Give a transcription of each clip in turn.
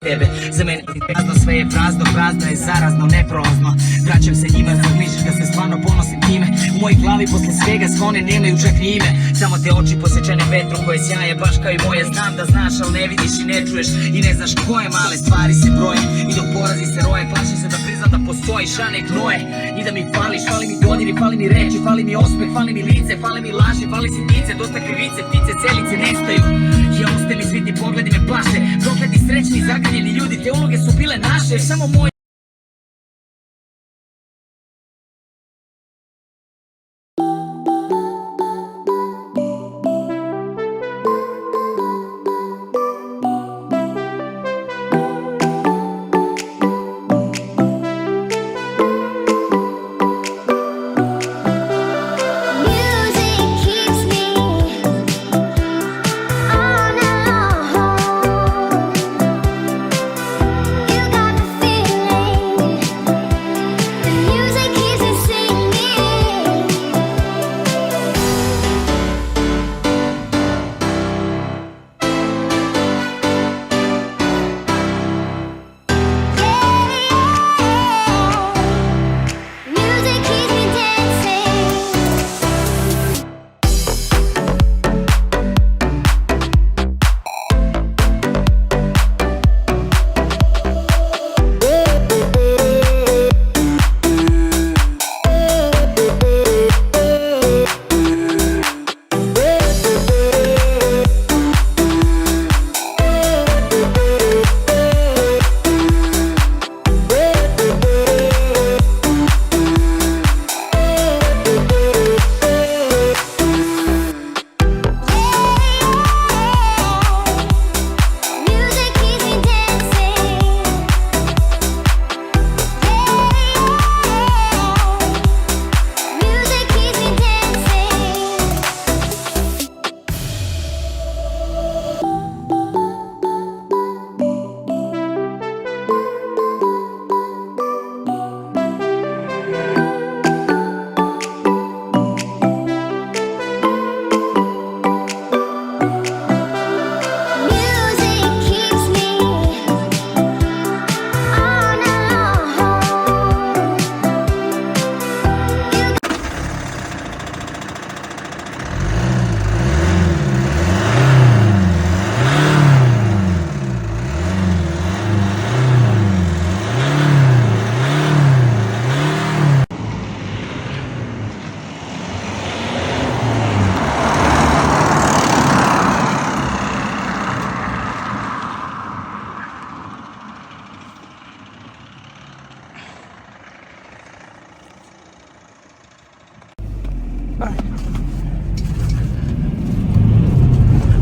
tebe. Za mene ti prazno, sve je prazno, prazno je zarazno, neprolazno. Vraćam se njima, zbog misliš da se stvarno ponosim time. U mojoj glavi posle svega sklone nemaju čak ni ime. Samo te oči posečene vetrom koje sjaje baš kao i moje. Znam da znaš, al ne vidiš i ne čuješ i ne znaš koje male stvari se broje. I dok porazi se roje, plašim se da priznam da postojiš, a ne gnoje. I da mi fališ, fali mi dodiri, fali mi reči, fali mi osmeh, fali mi lice, fali mi laži, fali sitnice, dosta krivice, ptice, celice nestaju. I ostaje mi svi ti pogledi me plaše. Prokleti, srećni, zagrljeni ljudi, te uloge su bile naše, samo moje.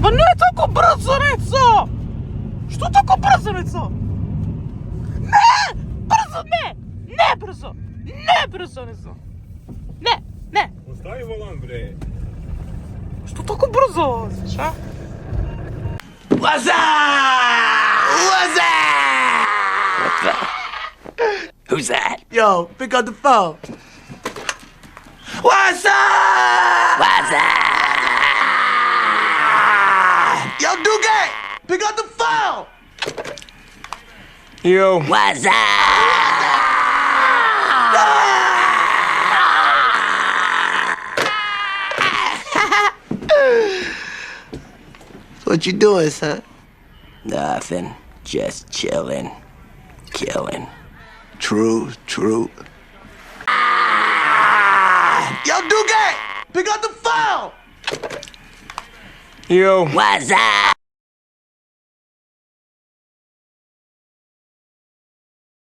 Pa ne tako brzo, Neco! Što tako brzo, Neco? Ne! Brzo, ne! Ne brzo! Ne brzo, Neco! Ne, ne! Ostavi volan, bre! Što tako brzo voziš, a? What's up? What's up? What's that? Who's that? Yo, pick up the phone. What's up? What's up? Yo, Duque! Pick up the phone! Yo! What's up? What you doing, son? Nothing. Just chilling. Killing. True, true. Yo, Duque! Pick up the phone! Yo! What's up?